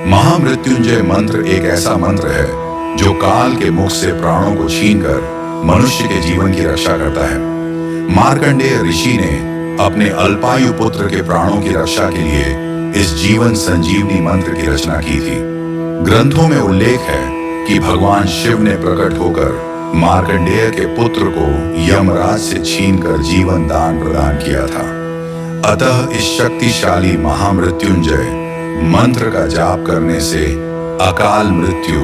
महामृत्युंजय मंत्र एक ऐसा मंत्र है जो काल के मुख से प्राणों को छीनकर मनुष्य के जीवन की रक्षा करता है। मार्कंडेय ऋषि ने अपने अल्पायु पुत्र के प्राणों की रक्षा के लिए इस जीवन संजीवनी मंत्र की रचना की थी। ग्रंथों में उल्लेख है कि भगवान शिव ने प्रकट होकर मार्कंडेय के पुत्र को यमराज से छीनकर जीवन दान प्रदान किया था। अतः इस शक्तिशाली महामृत्युंजय मंत्र का जाप करने से अकाल मृत्यु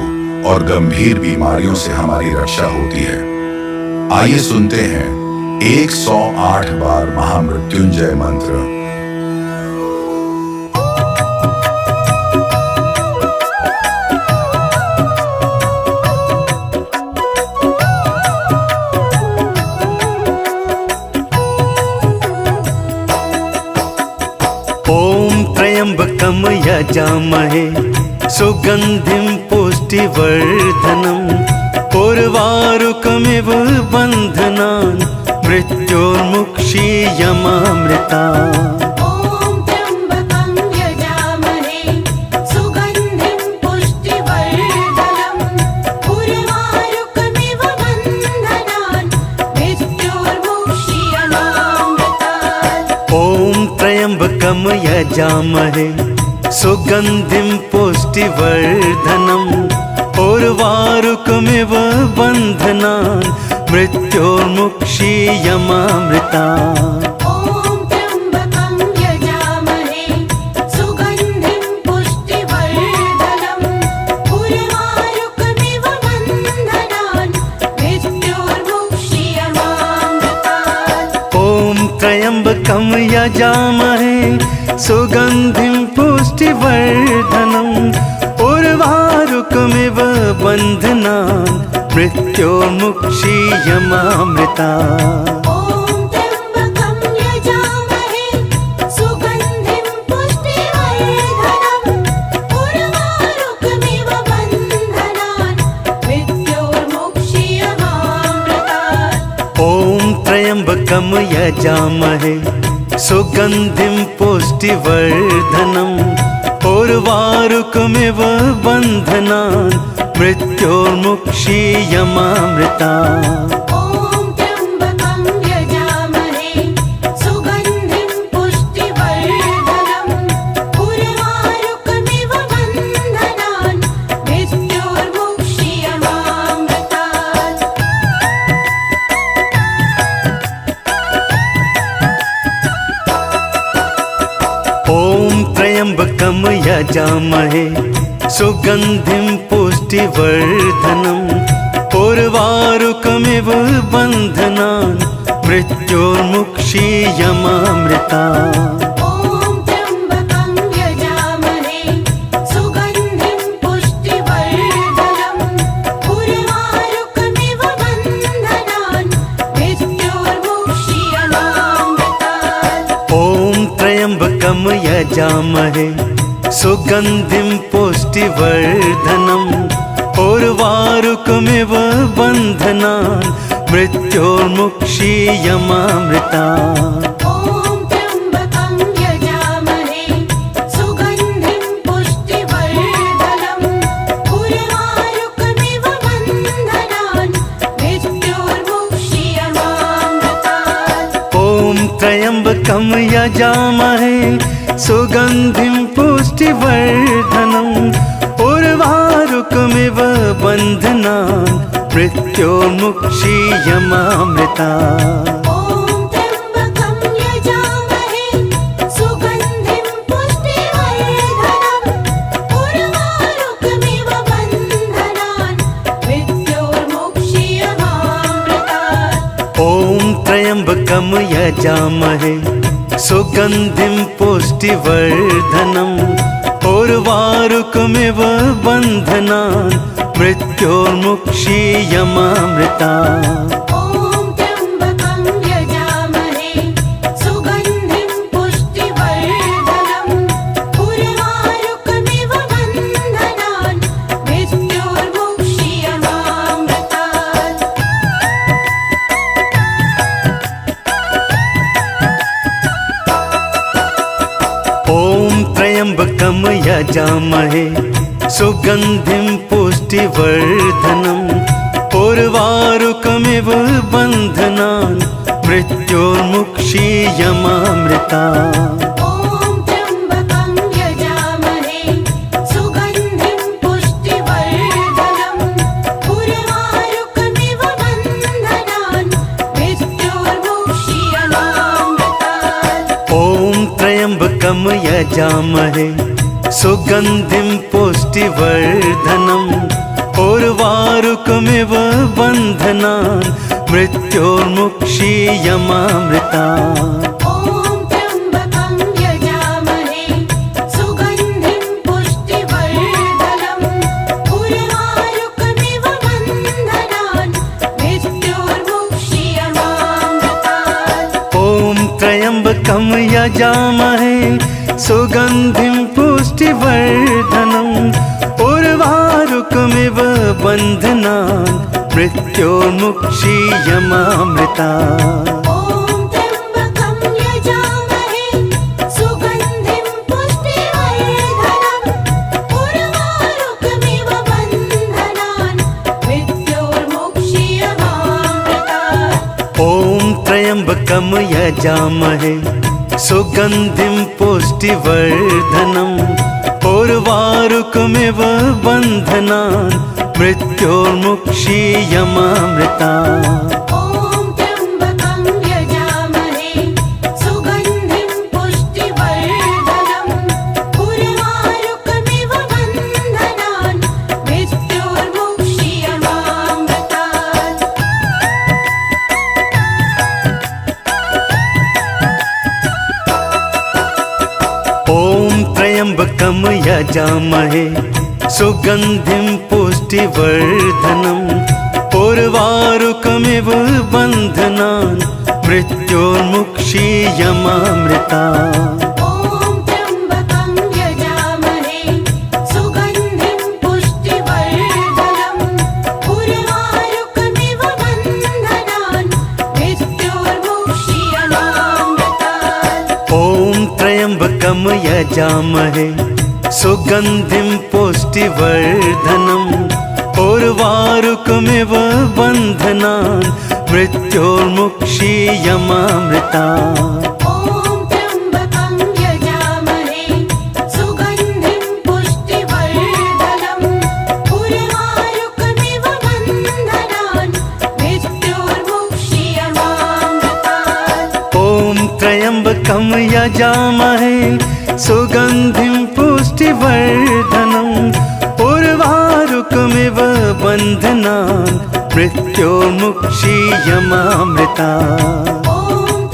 और गंभीर बीमारियों से हमारी रक्षा होती है। आइए सुनते हैं 108 बार महामृत्युंजय मंत्र। ओम त्र्यंबकम यजामहे सुगंधिं पुष्टिवर्धनम् उर्वारुकमिव बन्धनान् मृत्योर्मुक्षीयमामृतात्। ओम त्र्यंबकं यजामहे सुगंधिं पुष्टिवर्धनम् उर्वारुकमिव बन्धनान् मृत्योर्मुक्षीयमामृतात्। ओम त्र्यंबकम यजामहे सुगंधिं पुष्टिवर्धनम् उर्वारुकमिव बन्धनान् मृत्योर्मुक्षीयमामृतात्। ओम त्र्यंबकं यजामहे सुगंधिं पुष्टिवर्धनम् उर्वारुकमिव बन्धनान् मृत्योर्मुक्षीयमामृतात्। ओम त्र्यंबकम यजामहे सुगंधिं पुष्टिवर्धनम् उर्वारुकमिव बन्धनान् मृत्योर्मुक्षीयमामृतात्। ओम त्र्यंबकं यजामहे सुगंधिं पुष्टिवर्धनम् उर्वारुकमिव बन्धनान् मृत्योर्मुक्षीयमामृतात्। ओम त्र्यंबकम यजामहे सुगंधिं पुष्टिवर्धनम् उर्वारुकमिव बन्धनान् मृत्योर्मुक्षीयमामृतात्। ओम त्र्यंबकं यजामहे सुगंधिं पुष्टिवर्धनम् उर्वारुकमिव बन्धनान् मृत्योर्मुक्षीयमामृतात्। ओम त्र्यंबकम यजामहे सुगंधिं पुष्टिवर्धनम् उर्वारुकमिव बन्धनान् मृत्योर्मुक्षीयमामृतात्। ओम त्र्यंबकं यजामहे सुगंधिं पुष्टिवर्धनम् उर्वारुकमिव बन्धनान् मृत्योर्मुक्षीयमामृतात्। ओम त्र्यंबकम यजामहे सुगंधिं पुष्टिवर्धनम् उर्वारुकमिव बन्धनान् मृत्योर्मुक्षीयमामृतात्। ओम त्र्यंबकं यजामहे सुगंधिं पुष्टिवर्धनम् उर्वारुकमिव बन्धनान् मृत्योर्मुक्षीयमामृतात्। ओम त्र्यंबकम यजामहे सुगंधिं पुष्टिवर्धनम् उर्वारुकमिव बन्धनान् मृत्योर्मुक्षीयमामृतात्। ओम त्र्यंबकं यजामहे सुगंधिं पुष्टिवर्धनम् उर्वारुकमिव बन्धनान् मृत्योर्मुक्षीयमामृतात्। ओम त्र्यंबकम यजामहे सुगंधिं पुष्टिवर्धनम् उर्वारुकमिव बन्धनान् मृत्योर्मुक्षीयमामृतात्। ओम त्र्यंबकं यजामहे सुगंधिं पुष्टिवर्धनम् उर्वारुकमिव बन्धनान् मृत्योर्मुक्षीयमामृतात्। ओम त्र्यंबकम यजामहे सुगन्धिं पुष्टिवर्धनम् उर्वारुकमिव बन्धनान् मृत्योर्मुक्षीयमामृता ॐ त्र्यम्बकं यजामहे सुगन्धिं पुष्टिवर्धनम् उर्वारुकमिव बन्धनान् मृत्योर्मुक्षीयमामृतात् ॐ त्र्यम्बकं यजामहे सुगन्धिं पुष्टिवर्धनम् उर्वारुकमिव बन्धनान् मृत्योर्मुक्षीयमामृता ॐ त्र्यम्बकं यजामहे सुगन्धिं पुष्टिवर्धनम् उर्वारुकमिव बन्धनान् मृत्योर्मुक्षीयमामृतात् ॐ त्र्यम्बकं यजामहे सुगन्धिं पुष्टिवर्धनम् उर्वारुकमिव बन्धनान् मृत्योर्मुक्षीयमामृता ॐ त्र्यम्बकं यजामहे सुगन्धिं पुष्टिवर्धनम् उर्वारुकमिव बन्धनान् मृत्योर्मुक्षीयमामृतात् ॐ त्र्यम्बकं यजामहे सुगन्धिं पुष्टिवर्धनम् उर्वारुकमिव बन्धनान् मृत्योर्मुक्षीयमामृता ॐ त्र्यम्बकं यजामहे सुगन्धिं पुष्टिवर्धनम् उर्वारुकमिव बन्धनान् मृत्योर्मुक्षीयमामृतात् ॐ त्र्यम्बकं यजामहे सुगन्धिं पुष्टिवर्धनम् उर्वारुकमिव बन्धनान् मृत्योर्मुक्षीयमामृता ॐ त्र्यम्बकं यजामहे सुगन्धिं पुष्टिवर्धनम् उर्वारुकमिव बन्धनान् मृत्योर्मुक्षीयमामृतात् ॐ त्र्यम्बकं यजामहे सुगन्धिं पुष्टिवर्धनम् उर्वारुकमिव बन्धनान् मृत्योर्मुक्षीयमामृता ॐ त्र्यम्बकं यजामहे सुगन्धिं पुष्टिवर्धनम् उर्वारुकमिव बन्धनान् मृत्योर्मुक्षीयमामृतात् ॐ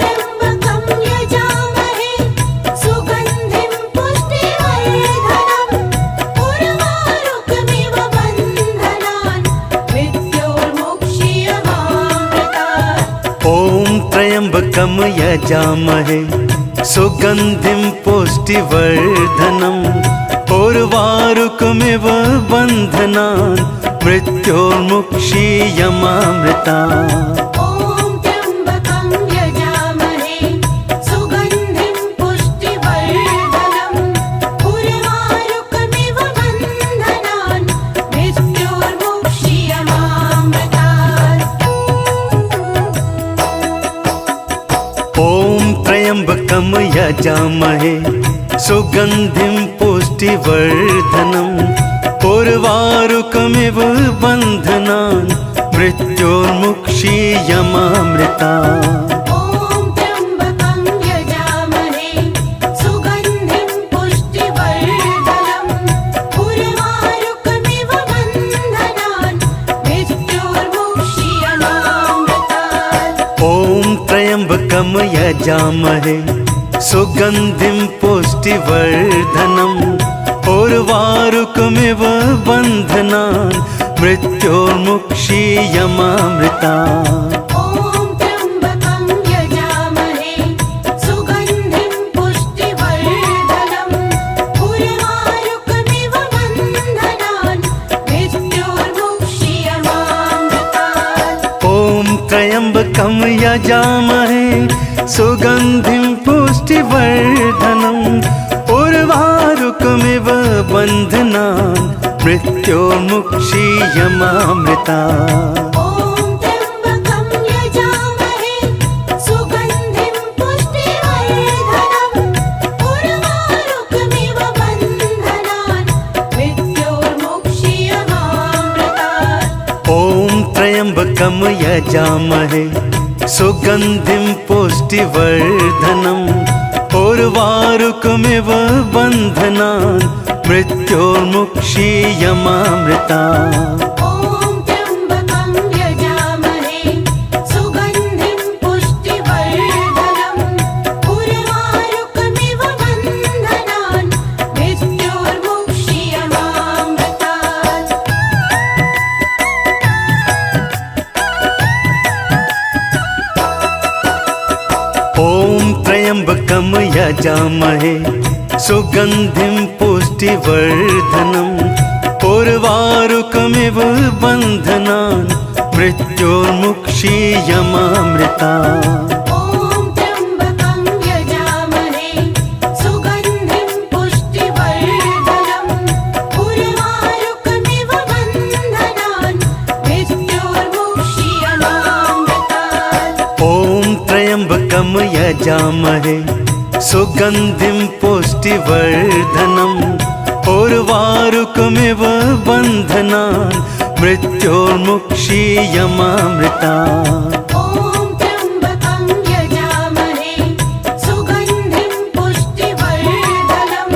त्र्यम्बकं यजामहे सुगन्धिं पुष्टिवर्धनम् उर्वारुकमिव बन्धनान् मृत्योर्मुक्षीयमामृता ॐ त्र्यम्बकं यजामहे सुगन्धिं पुष्टिवर्धनम् उर्वारुकमिव बन्धनान् मृत्योर्मुक्षीयमामृतात् ॐ त्र्यम्बकं यजामहे सुगन्धिं पुष्टिवर्धनम् उर्वारुकमिव बन्धनान् मृत्योर्मुक्षीयमामृता ॐ त्र्यम्बकं यजामहे सुगन्धिं पुष्टिवर्धनम् उर्वारुकमिव बन्धनान् मृत्योर्मुक्षीयमामृतात् ॐ त्र्यम्बकं यजामहे सुगन्धिं पुष्टिवर्धनम् उर्वारुकमिव बन्धनान् मृत्योर्मुक्षीयमामृता ॐ त्र्यम्बकं यजामहे सुगन्धिं पुष्टिवर्धनम् उर्वारुकमिव बन्धनान् मृत्योर्मुक्षीयमामृतात् ॐ त्र्यम्बकं यजामहे सुगन्धिं पुष्टिवर्धनम् उर्वारुकमिव बन्धनान् मृत्योर्मुक्षीयमामृता ॐ त्र्यम्बकं यजामहे सुगन्धिं पुष्टिवर्धनम् उर्वारुकमिव बन्धनान् मृत्योर्मुक्षीयमामृतात् ॐ त्र्यम्बकं यजामहे सुगन्धिं पुष्टिवर्धनम् उर्वारुकमिव उर्वारुकमिव बन्धनान् मृत्योर्मुक्षीयमामृता ॐ त्र्यम्बकं यजामहे सुगन्धिं पुष्टिवर्धनम् उर्वारुकमिव बन्धनान् मृत्योर्मुक्षीयमामृतात् ॐ त्र्यम्बकं यजामहे सुगन्धिं पुष्टिवर्धनम् उर्वारुकमिव बन्धनान् मृत्योर्मुक्षीयमामृता ॐ त्र्यम्बकं यजामहे सुगन्धिं पुष्टिवर्धनम् उर्वारुकमिव बन्धनान् मृत्योर्मुक्षीयमामृतात् ॐ त्र्यम्बकं यजामहे सुगन्धिं पुष्टिवर्धनम् उर्वारुकमिव बन्धनान् मृत्योर्मुक्षीयमामृता ॐ त्र्यम्बकं यजामहे सुगन्धिं पुष्टिवर्धनम् उर्वारुकमिव बन्धनान् मृत्योर्मुक्षीयमामृतात् ॐ त्र्यम्बकं यजामहे सुगन्धिं पुष्टिवर्धनम्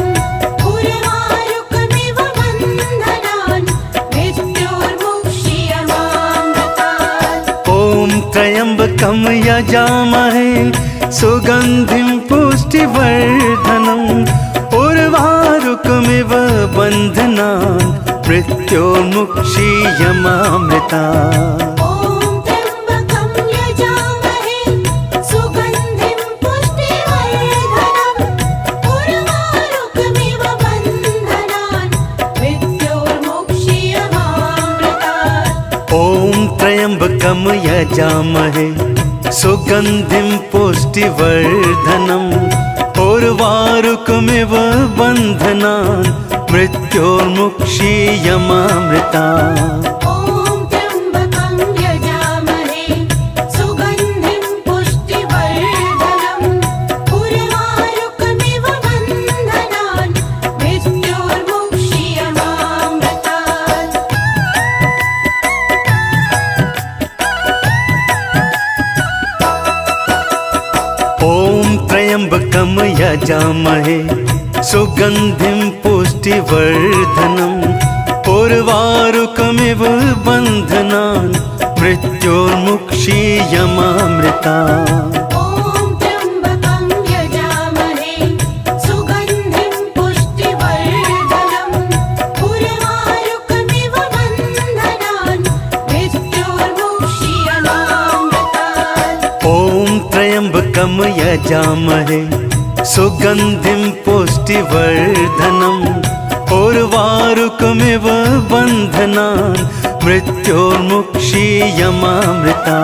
उर्वारुकमिव बन्धनान् मृत्योर्मुक्षीयमामृता ॐ त्र्यम्बकं यजामहे सुगन्धिं पुष्टिवर्धनम् उर्वारुकमिव बन्धनान् मृत्योर्मुक्षीयमामृतात् ॐ त्र्यम्बकं यजामहे सुगन्धिं पुष्टिवर्धनम् उर्वारुकमिव बन्धनान् मृत्योर्मुक्षीयमामृता ॐ त्र्यम्बकं यजामहे सुगन्धिं पुष्टिवर्धनम् उर्वारुकमिव बन्धनान् मृत्योर्मुक्षीयमामृतात् ॐ त्र्यम्बकं यजामहे सुगन्धिं पुष्टिवर्धनम् उर्वारुकमिव बन्धनान् मृत्योर्मुक्षीयमामृता ॐ त्र्यम्बकं यजामहे सुगन्धिं पुष्टिवर्धनम् उर्वारुकमिव बन्धनान् मृत्योर्मुक्षीयमामृतात् ॐ त्र्यम्बकं यजामहे सुगन्धिं पुष्टिवर्धनम् उर्वारुकमिव बन्धनान् मृत्योर्मुक्षीयमामृता ॐ त्र्यम्बकं यजामहे सुगन्धिं पुष्टिवर्धनम् उर्वारुकमिव बन्धनान् मृत्योर्मुक्षीयमामृतात् ॐ त्र्यम्बकं यजामहे सुगन्धिं पुष्टिवर्धनम् उर्वारुकमिव बन्धनान् मृत्योर्मुक्षीयमामृता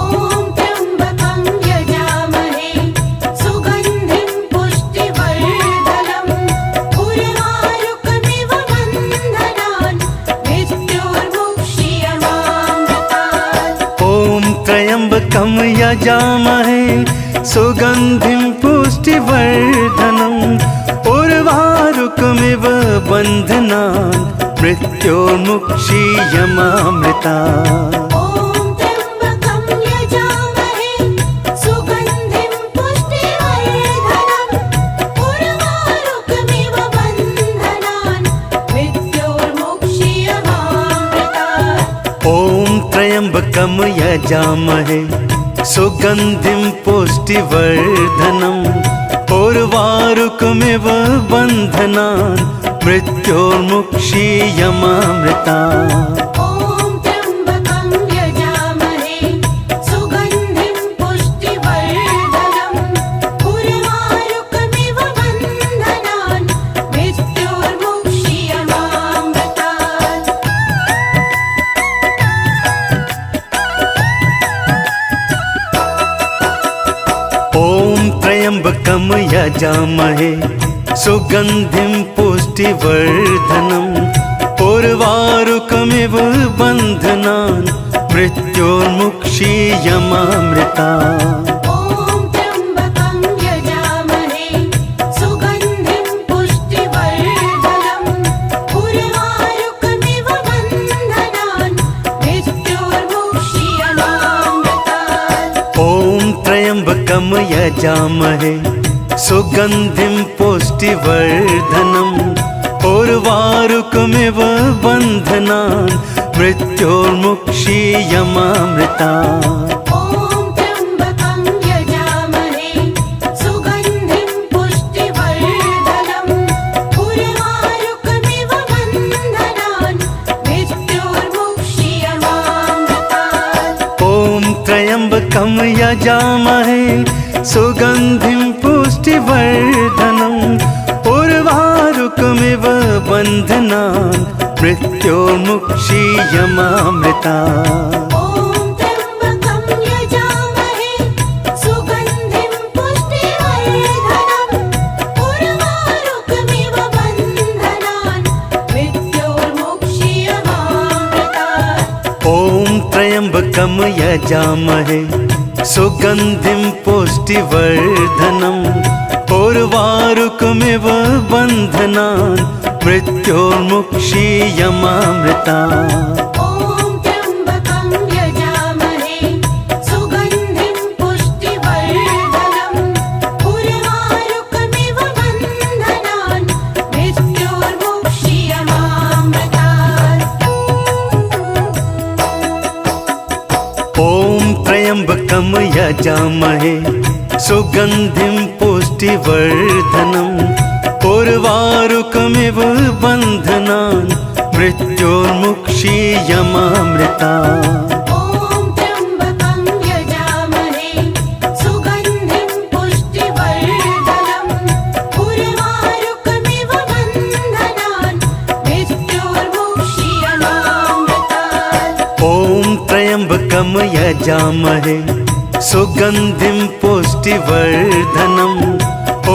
ॐ त्र्यम्बकं यजामहे सुगन्धिं पुष्टिवर्धनम् उर्वारुकमिव बन्धनान् मृत्योर्मुक्षीयमामृतात् ॐ त्र्यम्बकं यजामहे सुगन्धिं पुष्टिवर्धनम् उर्वारुकमिव बन्धनान् मृत्योर्मुक्षीयमामृता ॐ त्र्यम्बकं यजामहे सुगन्धिं पुष्टिवर्धनम् उर्वारुकमिव बन्धनान् मृत्योर्मुक्षीयमामृतात् ॐ त्र्यम्बकं यजामहे सुगन्धिं पुष्टिवर्धनम् उर्वारुकमिव बन्धनान् मृत्योर्मुक्षीयमामृता ॐ त्र्यम्बकं यजामहे सुगन्धिं पुष्टिवर्धनम् उर्वारुकमिव बन्धनान् मृत्योर्मुक्षीयमामृतात् ॐ त्र्यम्बकं यजामहे सुगन्धिं पुष्टिवर्धनम् उर्वारुकमिव बन्धनान् मृत्योर्मुक्षीयमामृता ॐ त्र्यम्बकं यजामहे सुगन्धिं पुष्टिवर्धनम् उर्वारुकमिव बन्धनान् मृत्योर्मुक्षीयमामृतात् ॐ त्र्यम्बकं यजामहे सुगन्धिं पुष्टिवर्धनम् उर्वारुकमिव बन्धनान् मृत्योर्मुक्षीयमामृता ॐ त्र्यम्बकं यजामहे सुगन्धिं पुष्टिवर्धनम् उर्वारुकमिव बन्धनान् मृत्योर्मुक्षीयमामृतात् ॐ त्र्यम्बकं यजामहे सुगन्धिं पुष्टिवर्धनम् उर्वारुकमिव बन्धनान् मृत्योर्मुक्षीयमामृता ॐ त्र्यम्बकं यजामहे सुगन्धिं पुष्टिवर्धनम् उर्वारुकमिव बन्धनान् मृत्योर्मुक्षीयमामृतात् ॐ त्र्यम्बकं यजामहे सुगन्धिं पुष्टिवर्धनम् उर्वारुकमिव बन्धनान् मृत्योर्मुक्षीयमामृता ॐ त्र्यम्बकं यजामहे सुगन्धिं पुष्टिवर्धनम् उर्वारुकमिव बन्धनान् मृत्योर्मुक्षीयमामृतात् ॐ त्र्यम्बकं यजामहे सुगन्धिं पुष्टिवर्धनम् उर्वारुकमिव बन्धनान् मृत्योर्मुक्षीयमामृता ॐ त्र्यम्बकं यजामहे सुगन्धिं पुष्टिवर्धनम्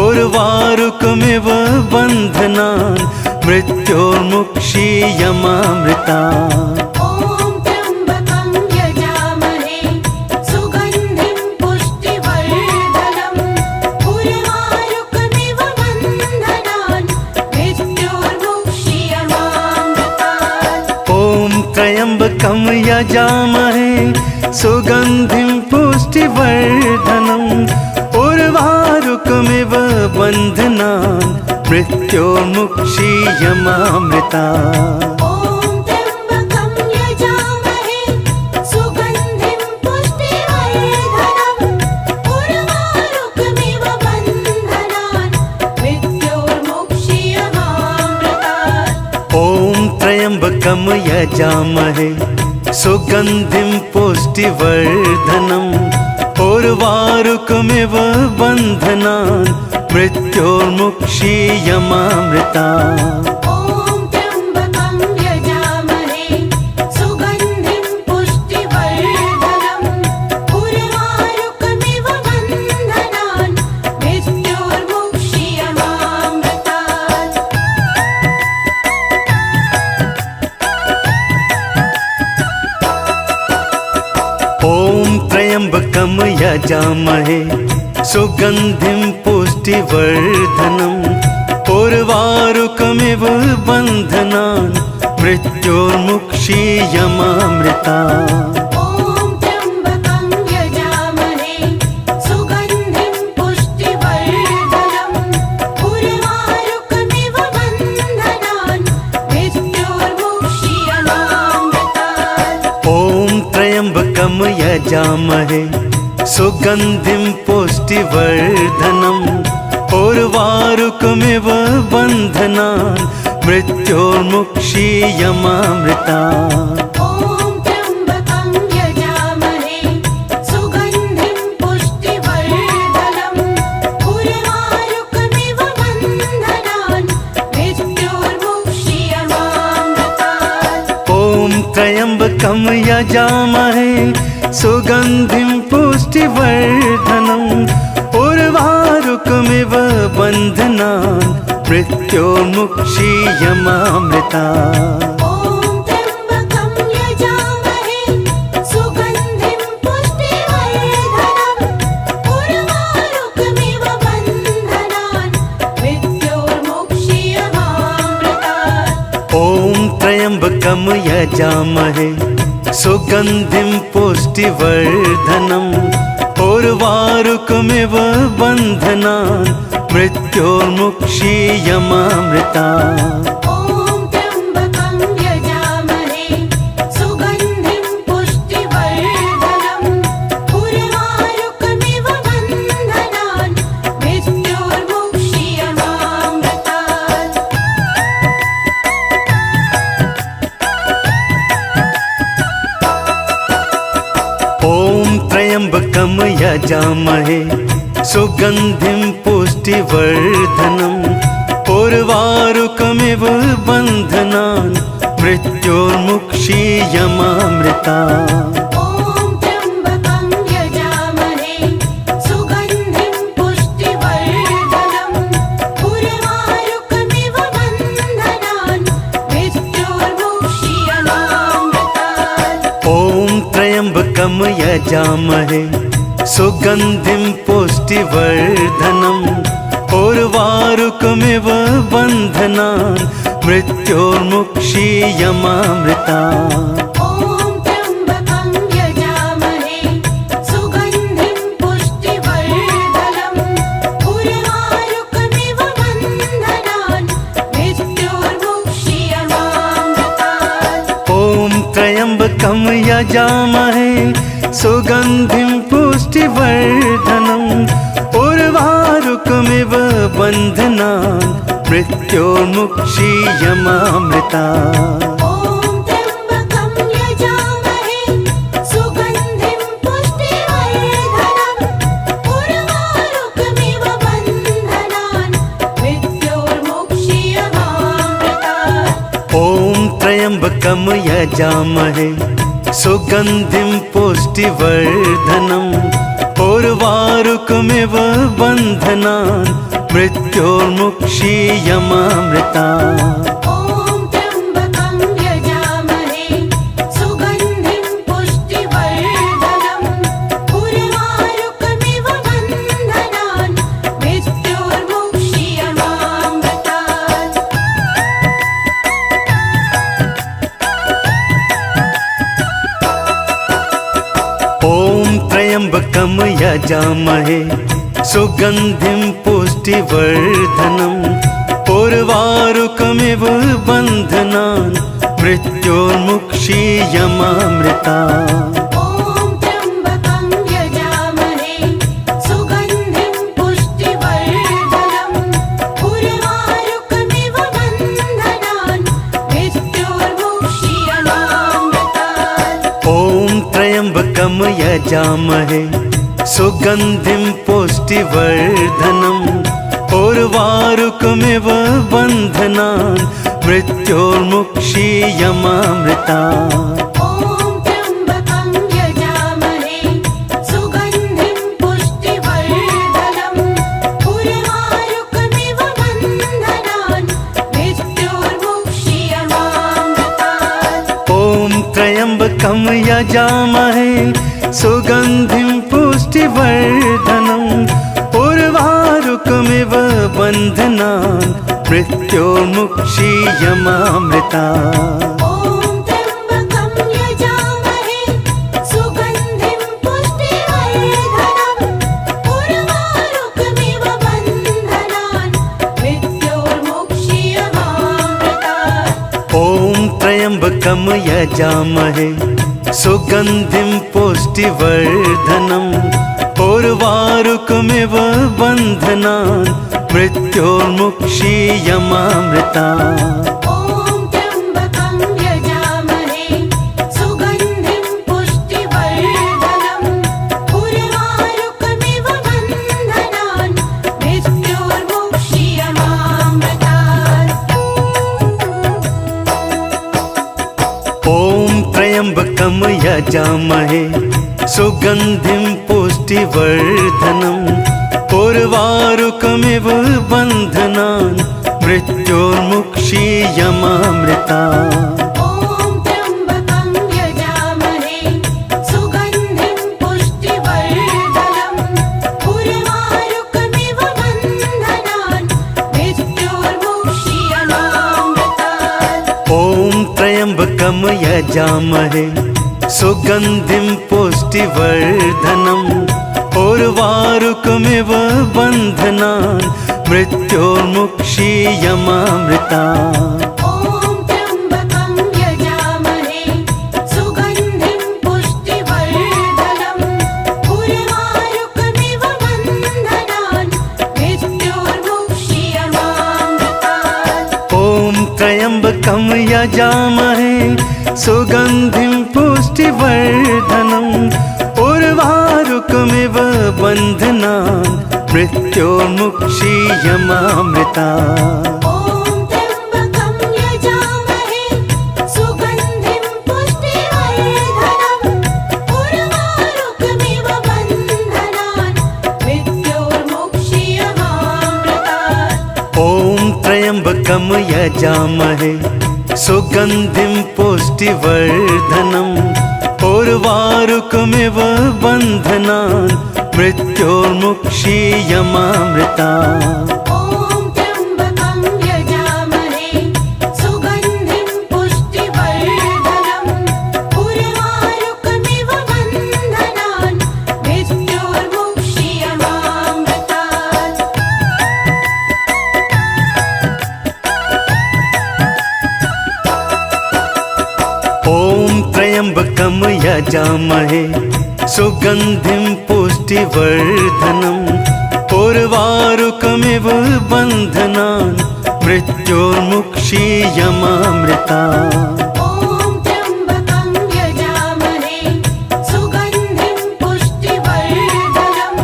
उर्वारुकमिव बन्धनान् मृत्योर्मुक्षीयमामृतात् ॐ त्र्यम्बकं यजामहे सुगन्धिं पुष्टिवर्धनम् उर्वारुकमिव बन्धनान् मृत्योर्मुक्षीयमामृता ॐ त्र्यम्बकं यजामहे सुगन्धिं पुष्टिवर्धनम् उर्वारुकमिव बन्धनान् मृत्योर्मुक्षीयमामृतात् ॐ त्र्यम्बकं यजामहे सुगन्धिं पुष्टिवर्धनम् उर्वारुकमिव बन्धनान् मृत्योर्मुक्षीयमामृता ॐ त्र्यम्बकं यजामहे सुगन्धिं पुष्टिवर्धनम् उर्वारुकमिव बन्धनान् मृत्योर्मुक्षीयमामृतात् ॐ त्र्यम्बकं यजामहे सुगन्धिं पुष्टिवर्धनम् उर्वारुकमिव बन्धनान् मृत्योर्मुक्षीयमामृता ॐ त्र्यम्बकं यजामहे सुगन्धिं पुष्टिवर्धनम् उर्वारुकमिव बन्धनान् मृत्योर्मुक्षीयमामृतात् ॐ त्र्यम्बकं यजामहे सुगन्धिं पुष्टिवर्धनम् उर्वारुकमिव बन्धनान् मृत्योर्मुक्षीयमामृता ॐ त्र्यम्बकं यजामहे सुगन्धिं पुष्टिवर्धनम् उर्वारुकमिव बन्धनान् मृत्योर्मुक्षीयमामृतात् ॐ त्र्यम्बकं यजामहे सुगन्धिं पुष्टिवर्धनम् उर्वारुकमिव बन्धनान् मृत्योर्मुक्षीयमामृता ॐ त्र्यम्बकं यजामहे सुगन्धिं पुष्टिवर्धनम् उर्वारुकमिव बन्धनान् मृत्योर्मुक्षीयमामृतात् ॐ त्र्यम्बकं यजामहे सुगन्धिं पुष्टिवर्धनम् उर्वारुकमिव बन्धनान् मृत्योर्मुक्षीयमामृता ॐ त्र्यम्बकं यजामहे सुगन्धिं पुष्टिवर्धनम् उर्वारुकमिव बन्धनान् मृत्योर्मुक्षीयमामृतात् ॐ त्र्यम्बकं यजामहे सुगन्धिं पुष्टिवर्धनम् उर्वारुकमिव बन्धनान् मृत्योर्मुक्षीयमामृता ॐ त्र्यम्बकं यजामहे सुगन्धिं पुष्टिवर्धनम् उर्वारुकमिव बन्धनान् मृत्योर्मुक्षीयमामृतात् ॐ त्र्यम्बकं यजामहे सुगन्धिं पुष्टिवर्धनम् उर्वारुकमिव बन्धनान् मृत्योर्मुक्षीयमामृता ॐ त्र्यम्बकं यजामहे सुगन्धिं पुष्टिवर्धनम् उर्वारुकमिव बन्धनान् मृत्योर्मुक्षीयमामृतात् ॐ त्र्यम्बकं यजामहे सुगन्धिं पुष्टिवर्धनम् उर्वारुकमिव बन्धनान् मृत्योर्मुक्षीयमामृता ॐ त्र्यम्बकं यजामहे सुगन्धिं पुष्टिवर्धनम् उर्वारुकमिव बन्धनान् मृत्योर्मुक्षीयमामृतात् ॐ त्र्यम्बकं यजामहे सुगन्धिं पुष्टिवर्धनम् उर्वारुकमिव बन्धनान् मृत्योर्मुक्षीयमामृता ॐ त्र्यम्बकं यजामहे सुगन्धिं पुष्टिवर्धनम् उर्वारुकमिव बन्धनान् मृत्योर्मुक्षीयमामृतात् ॐ त्र्यम्बकं यजामहे सुगन्धिं पुष्टिवर्धनम् उर्वारुकमिव बन्धनान् मृत्योर्मुक्षीयमामृता ॐ त्र्यम्बकं यजामहे सुगन्धिं पुष्टिवर्धनम् उर्वारुकमिव बन्धनान् मृत्योर्मुक्षीयमामृतात् ॐ त्र्यम्बकं यजामहे सुगन्धिं पुष्टिवर्धनम् उर्वारुकमिव बन्धनान् मृत्योर्मुक्षीयमामृता ॐ त्र्यम्बकं यजामहे सुगन्धिं पुष्टिवर्धनम् उर्वारुकमिव बन्धनान् मृत्योर्मुक्षीयमामृतात् ॐ त्र्यम्बकं यजामहे सुगन्धिं पुष्टिवर्धनम् उर्वारुकमिव बन्धनान् मृत्योर्मुक्षीयमामृता ॐ त्र्यम्बकं यजामहे सुगन्धिं पुष्टिवर्धनम् उर्वारुकमिव बन्धनान् मृत्योर्मुक्षीयमामृतात् ॐ त्र्यम्बकं यजामहे सुगन्धिं पुष्टिवर्धनम् उर्वारुकमिव बन्धनान् मृत्योर्मुक्षीयमामृता ॐ त्र्यम्बकं यजामहे सुगन्धिं पुष्टिवर्धनम् उर्वारुकमिव बन्धनान् मृत्योर्मुक्षीयमामृतात् ॐ त्र्यम्बकं यजामहे सुगन्धिं पुष्टिवर्धनम् उर्वारुकमिव बन्धनान् मृत्योर्मुक्षीयमामृता ॐ त्र्यम्बकं यजामहे सुगन्धिं पुष्टिवर्धनम् उर्वारुकमिव बन्धनान् मृत्योर्मुक्षीयमामृतात् ॐ त्र्यम्बकं यजामहे सुगन्धिं पुष्टिवर्धनम् उर्वारुकमिव बन्धनान् मृत्योर्मुक्षीयमामृता। ॐ त्र्यम्बकं यजामहे सुगन्धिं पुष्टिवर्धनम् उर्वारुकमिव बन्धनान् मृत्योर्मुक्षीयमामृतात्। ॐ त्र्यम्बकं यजामहे सुगन्धिं पुष्टिवर्धनम् उर्वारुकमिव बन्धनान् मृत्योर्मुक्षीयमामृता। ॐ त्र्यम्बकं यजामहे सुगन्धिं पुष्टिवर्धनम् उर्वारुकमिव बन्धनान् मृत्योर्मुक्षीयमामृतात्। ॐ त्र्यम्बकं यजामहे सुगन्धिं पुष्टिवर्धनम् उर्वारुकमिव बन्धनान् मृत्योर्मुक्षीयमामृता। ॐ त्र्यम्बकं यजामहे सुगन्धिं पुष्टिवर्धनम् उर्वारुकमिव बन्धनान् मृत्योर्मुक्षीयमामृतात्। ॐ त्र्यम्बकं यजामहे सुगन्धिं पुष्टिवर्धनम् उर्वारुकमिव बन्धनान् मृत्योर्मुक्षीयमामृता। ॐ त्र्यम्बकं यजामहे सुगन्धिं पुष्टिवर्धनम् उर्वारुकमिव बन्धनान् मृत्योर्मुक्षीयमामृतात्। ॐ त्र्यम्बकं यजामहे सुगन्धिं पुष्टिवर्धनम् उर्वारुकमिव बन्धनान् मृत्योर्मुक्षीयमामृता। ॐ त्र्यम्बकं यजामहे सुगन्धिं पुष्टिवर्धनम्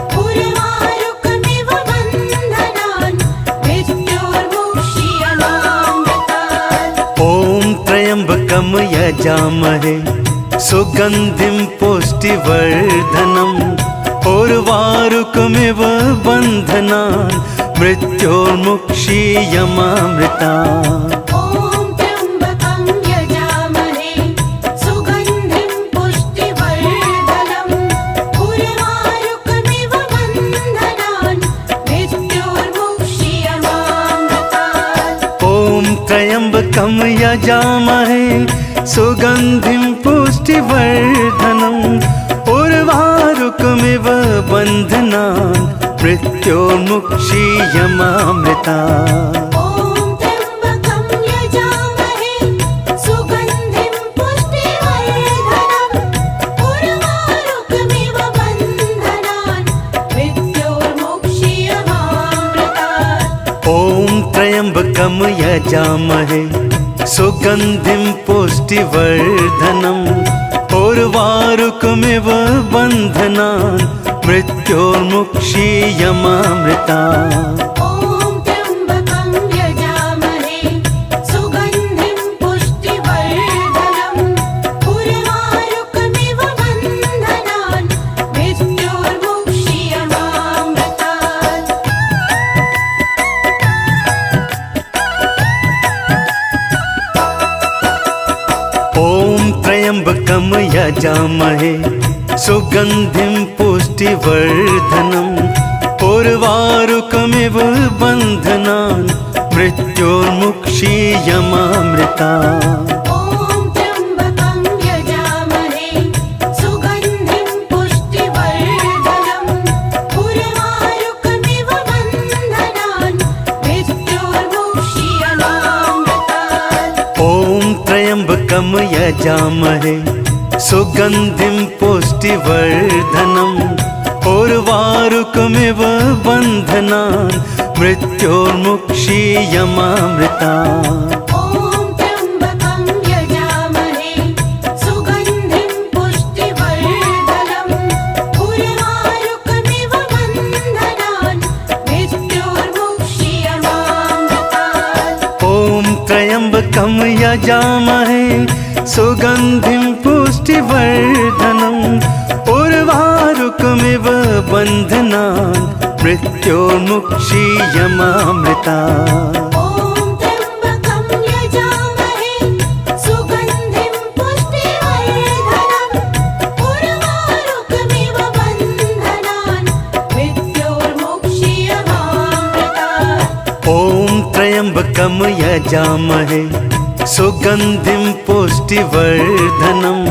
उर्वारुकमिव बन्धनान् मृत्योर्मुक्षीयमामृतात्। ॐ त्र्यम्बकं यजामहे सुगन्धिं पुष्टिवर्धनम् उर्वारुकमिव बन्धनान् मृत्योर्मुक्षीयमामृता। ॐ त्र्यम्बकं यजामहे सुगन्धिं पुष्टिवर्धनम् उर्वारुकमिव बन्धनान् मृत्योर्मुक्षीयमामृतात्। ॐ त्र्यम्बकं यजामहे सुगन्धिं पुष्टिवर्धनम् उर्वारुकमिव बन्धनान् मृत्योर्मुक्षीयमामृता। ॐ त्र्यम्बकं यजामहे सुगन्धिं पुष्टिवर्धनम् उर्वारुकमिव बन्धनान् मृत्योर्मुक्षीयमामृतात्। ॐ त्र्यम्बकं यजामहे सुगन्धिं पुष्टिवर्धनम् उर्वारुकमिव बन्धनान् मृत्योर्मुक्षीयमामृता। ॐ त्र्यम्बकं यजामहे सुगन्धिं पुष्टिवर्धनम् उर्वारुकमिव बन्धनान् मृत्योर्मुक्षीयमामृतात्। ॐ त्र्यम्बकं यजामहे सुगन्धिं पुष्टिवर्धनम् उर्वारुकमिव बन्धनान् मृत्योर्मुक्षीयमामृता। ॐ त्र्यम्बकं यजामहे सुगन्धिं पुष्टिवर्धनम् उर्वारुकमिव बन्धनान् मृत्योर्मुक्षीयमामृतात्। ॐ त्र्यम्बकं यजामहे सुगन्धिं पुष्टिवर्धनम् उर्वारुकमिव बन्धनान् मृत्योर्मुक्षीयमामृता। ॐ त्र्यम्बकं यजामहे सुगन्धिं पुष्टिवर्धनम् उर्वारुकमिव बन्धनान् मृत्योर्मुक्षीयमामृतात्। ॐ त्र्यम्बकं यजामहे सुगन्धिं पुष्टिवर्धनम् उर्वारुकमिव बन्धनान् मृत्योर्मुक्षीयमामृता। ॐ यजामहे सुगन्धिं पुष्टिवर्धनम्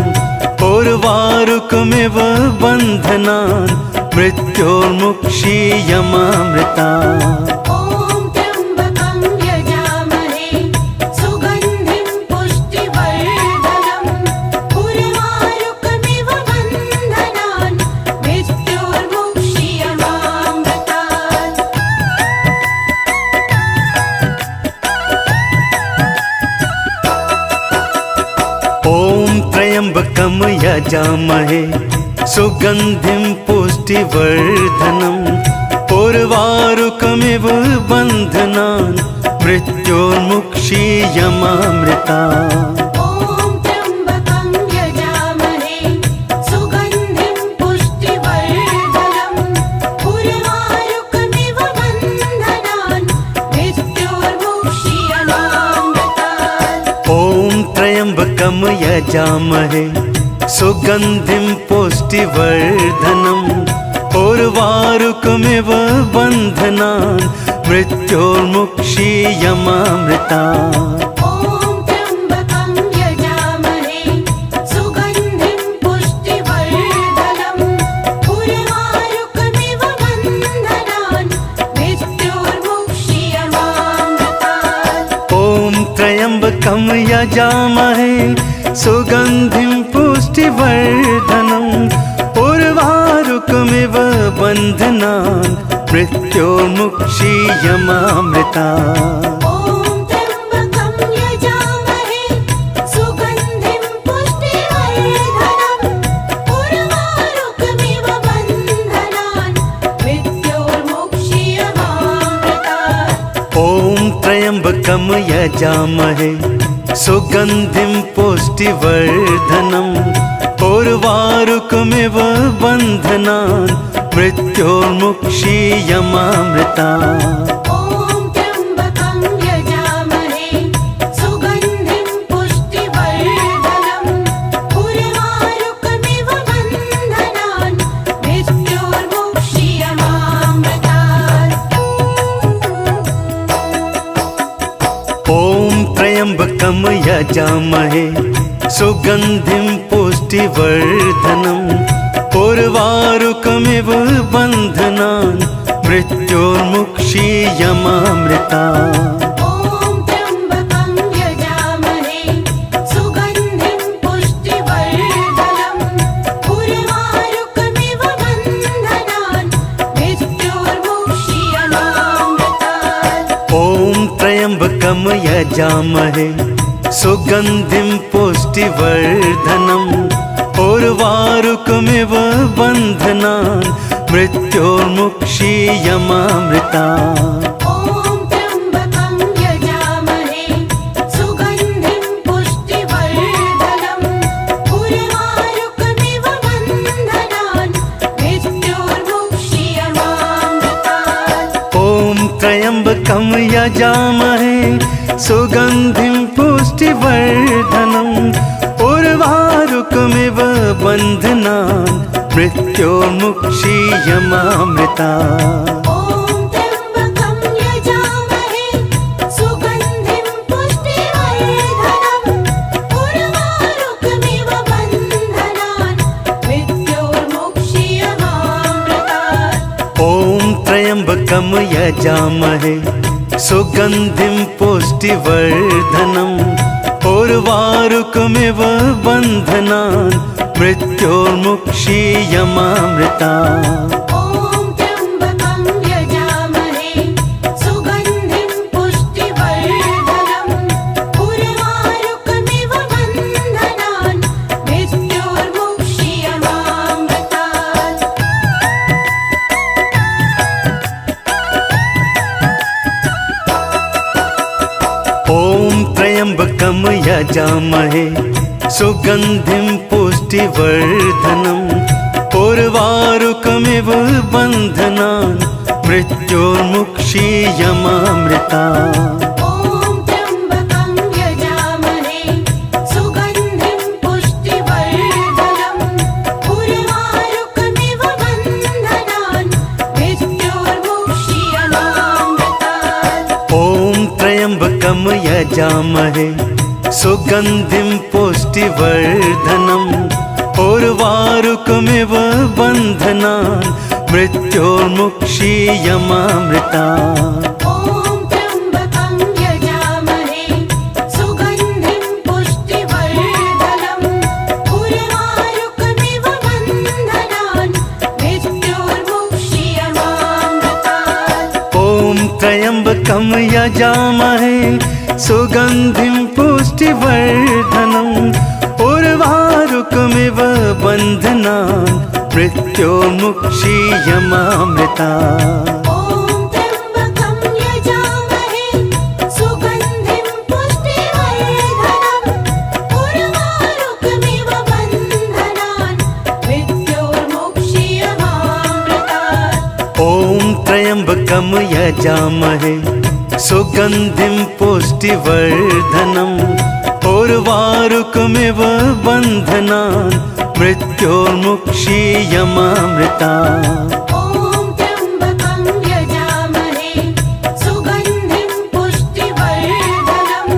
उर्वारुकमिव बन्धनान् मृत्योर्मुक्षीयमामृता ॐ त्र्यम्बकं यजामहे सुगन्धिं पुष्टिवर्धनम् उर्वारुकमिव बन्धनान् मृत्योर्मुक्षीयमामृतात् ॐ त्र्यम्बकं यजामहे सुगन्धिं पुष्टिवर्धनम् उर्वारुकमिव बन्धनान् मृत्योर्मुक्षीयमामृता ॐ त्र्यम्बकं यजामहे सुगन्धिं पुष्टिवर्धनम् उर्वारुकमिव बन्धनान् मृत्योर्मुक्षीयमामृतात् ॐ त्र्यम्बकं यजामहे सुगन्धिं पुष्टिवर्धनम् उर्वारुकमिव बन्धनान् मृत्योर्मुक्षीयमामृता ॐ त्र्यम्बकं यजामहे सुगन्धिं पुष्टिवर्धनम् उर्वारुकमिव बन्धनान् मृत्योर्मुक्षीयमामृतात् ॐ त्र्यम्बकं यजामहे सुगन्धिं पुष्टिवर्धनम् उर्वारुकमिव बन्धनान् मृत्योर्मुक्षीयमामृता ॐ त्र्यम्बकं यजामहे सुगन्धिं पुष्टिवर्धनम् उर्वारुकमिव बन्धनान् मृत्योर्मुक्षीयमामृतात् ॐ त्र्यम्बकं यजामहे सुगन्धिं पुष्टिवर्धनम् उर्वारुकमिव बन्धनान् मृत्योर्मुक्षीयमामृता ॐ त्र्यम्बकं यजामहे सुगन्धिं पुष्टिवर्धनम् उर्वारुकमिव बन्धनान् मृत्योर्मुक्षीयमामृतात् ॐ त्र्यम्बकं यजामहे सुगन्धिं पुष्टिवर्धनम् उर्वारुकमिव बन्धनान् मृत्योर्मुक्षीयमामृता ॐ त्र्यम्बकं यजामहे सुगन्धिं पुष्टिवर्धनम् उर्वारुकमिव बन्धनान् मृत्योर्मुक्षीयमामृतात् ॐ त्र्यम्बकं यजामहे सुगन्धिं पुष्टिवर्धनम् उर्वारुकमिव बन्धनान् मृत्योर्मुक्षीयमामृता ॐ त्र्यम्बकं यजामहे सुगन्धिं पुष्टिवर्धनम् उर्वारुकमिव बन्धनान् मृत्योर्मुक्षीयमामृतात् ॐ त्र्यम्बकं यजामहे सुगन्धिं पुष्टिवर्धनम् उर्वारुकमिव बन्धनान् मृत्योर्मुक्षीयमामृता ॐ त्र्यम्बकं यजामहे सुगन्धिं पुष्टिवर्धनम् उर्वारुकमिव बन्धनान् मृत्योर्मुक्षीयमामृतात् ॐ त्र्यम्बकं यजामहे सुगन्धिं पुष्टिवर्धनम् उर्वारुकमिव बन्धनान् मृत्योर्मुक्षीयमामृता ॐ त्र्यम्बकं यजामहे सुगन्धिं पुष्टिवर्धनम् उर्वारुकमिव बन्धनान् मृत्योर्मुक्षीयमामृतात् ॐ त्र्यम्बकं यजामहे सुगन्धिं पुष्टिवर्धनम् उर्वारुकमिव बन्धनान् मृत्योर्मुक्षीयमामृता ॐ त्र्यम्बकं यजामहे सुगन्धिं पुष्टिवर्धनम् उर्वारुकमिव बन्धनान् मृत्योर्मुक्षीयमामृतात् ॐ त्र्यम्बकं यजामहे सुगन्धिं पुष्टिवर्धनम् उर्वारुकमिव बन्धनान् मृत्योर्मुक्षीयमामृतात्। ॐ त्र्यम्बकं यजामहे सुगन्धिं पुष्टिवर्धनम् उर्वारुकमिव बन्धनान् मृत्योर्मुक्षीयमामृतात्। ॐ त्र्यम्बकं यजामहे सुगन्धिं पुष्टिवर्धनम् उर्वारुकमिव बन्धनान् मृत्योर्मुक्षीयमामृतात्। ॐ त्र्यम्बकं यजामहे सुगन्धिं पुष्टिवर्धनम् उर्वारुकमिव बन्धनान् मृत्योर्मुक्षीयमामृतात्। ॐ त्र्यम्बकं यजामहे सुगन्धिं पुष्टिवर्धनम् उर्वारुकमिव बन्धनान् मृत्योर्मुक्षीयमामृतात्। ॐ त्र्यम्बकं यजामहे सुगन्धिं पुष्टिवर्धनम्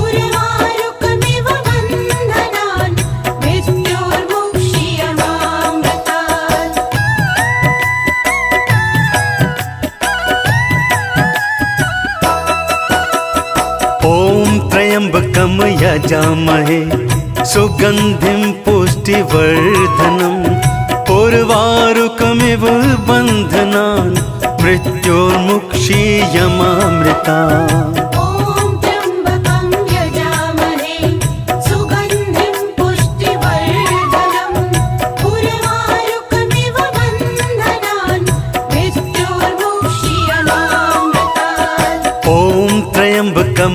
उर्वारुकमिव बन्धनान् मृत्योर्मुक्षीयमामृतात्। ॐ त्र्यम्बकं यजामहे सुगन्धिं पुष्टिवर्धनम् उर्वारुकमिव बन्धनान् मृत्योर्मुक्षीयमामृतात्। ॐ त्र्यम्बकं यजामहे सुगन्धिं पुष्टिवर्धनम् उर्वारुकमिव बन्धनान् मृत्योर्मुक्षीयमामृतात्। ॐ त्र्यम्बकं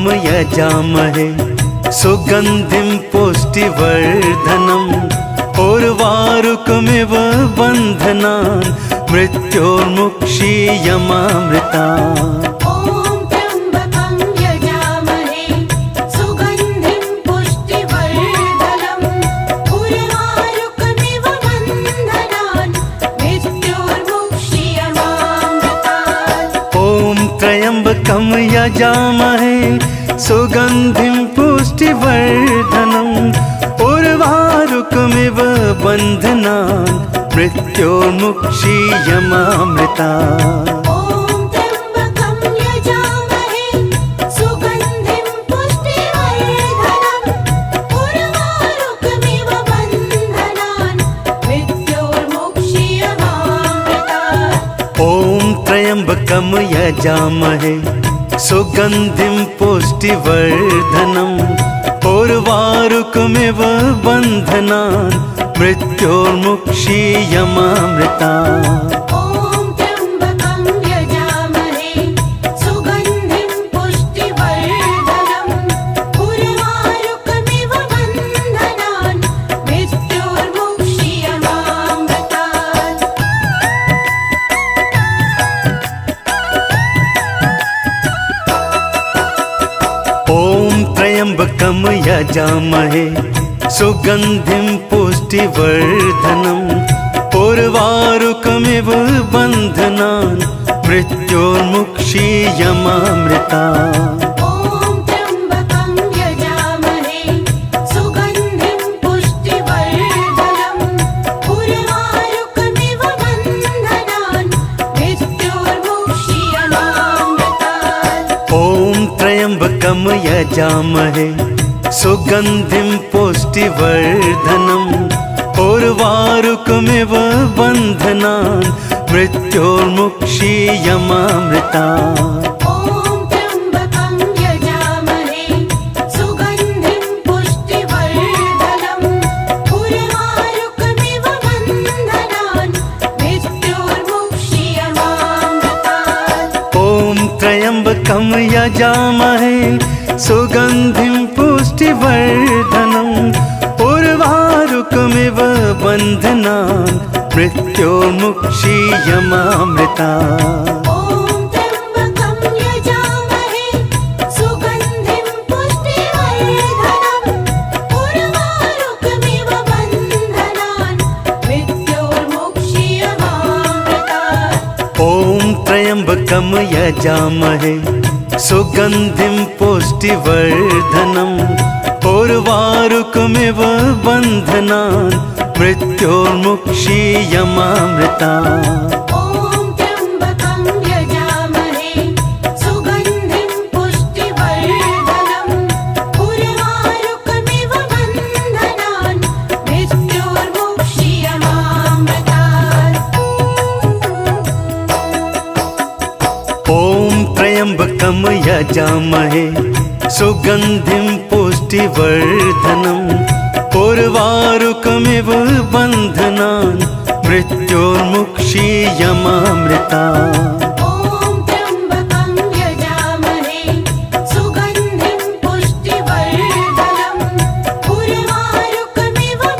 यजामहे सुगन्धिं पुष्टिवर्धनम् उर्वारुकमिव बन्धनान् मृत्योर्मुक्षीयमामृतात्। ॐ त्र्यम्बकं यजामहे सुगन्धिं पुष्टिवर्धनम् उर्वारुकमिव बन्धनान् मृत्योर्मुक्षीयमामृतात्। ॐ त्र्यम्बकं यजामहे सुगन्धिं पुष्टिवर्धनम् उर्वारुकमिव बन्धनान् मृत्योर्मुक्षीयमामृतात्। ॐ त्र्यम्बकं यजामहे सुगन्धिं पुष्टिवर्धनम् उर्वारुकमिव बन्धनान् मृत्योर्मुक्षीयमामृतात्। ॐ त्र्यम्बकं यजामहे सुगन्धिं पुष्टिवर्धनम् उर्वारुकमिव बन्धनान् मृत्योर्मुक्षीयमामृतात्। ॐ त्र्यम्बकं यजामहे सुगन्धिं पुष्टिवर्धनम् उर्वारुकमिव बन्धनान् मृत्योर्मुक्षीयमामृतात्। ॐ त्र्यम्बकं यजामहे सुगन्धिं पुष्टिवर्धनम् उर्वारुकमिव बन्धनान् मृत्योर्मुक्षीयमामृतात्। ॐ त्र्यम्बकं यजामहे सुगन्धिं पुष्टिवर्धनम् उर्वारुकमिव बन्धनान् मृत्योर्मुक्षीयमामृतात्। ॐ त्र्यम्बकं यजामहे सुगन्धिं पुष्टिवर्धनम् उर्वारुकमिव बन्धनान् मृत्योर्मुक्षीयमामृतात्। ॐ त्र्यम्बकं यजामहे सुगन्धिं पुष्टिवर्धनम् उर्वारुकमिव बन्धनान् मृत्योर्मुक्षीयमामृतात्। ॐ त्र्यम्बकं यजामहे सुगन्धिं पुष्टिवर्धनम् उर्वारुकमिव बन्धनान् मृत्योर्मुक्षीयमामृतात्। ॐ त्र्यम्बकं यजामहे सुगन्धिं पुष्टिवर्धनम् उर्वारुकमिव बन्धनान् मृत्योर्मुक्षीयमामृतात्। ॐ त्र्यम्बकं यजामहे सुगन्धिं पुष्टिवर्धनम् उर्वारुकमिव बन्धनान् मृत्योर्मुक्षीयमामृता ॐ त्र्यम्बकं यजामहे सुगन्धिं पुष्टिवर्धनम् उर्वारुकमिव बन्धनान् मृत्योर्मुक्षीयमामृतात् ॐ त्र्यम्बकं यजामहे सुगन्धिं पुष्टिवर्धनम् उर्वारुकमिव बन्धनान् मृत्योर्मुक्षीयमामृता ॐ त्र्यम्बकं यजामहे सुगन्धिं पुष्टिवर्धनम् उर्वारुकमिव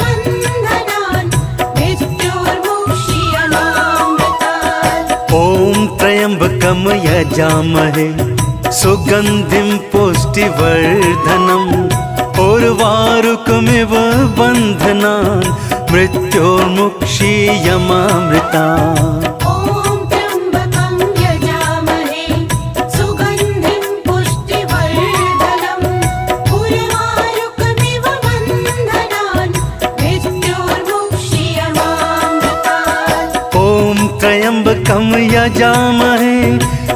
बन्धनान् मृत्योर्मुक्षीयमामृतात् ॐ त्र्यम्बकं यजामहे सुगन्धिं पुष्टिवर्धनम् उर्वारुकमिव बन्धनान् मृत्योर्मुक्षीयमामृता ॐ त्र्यम्बकं यजामहे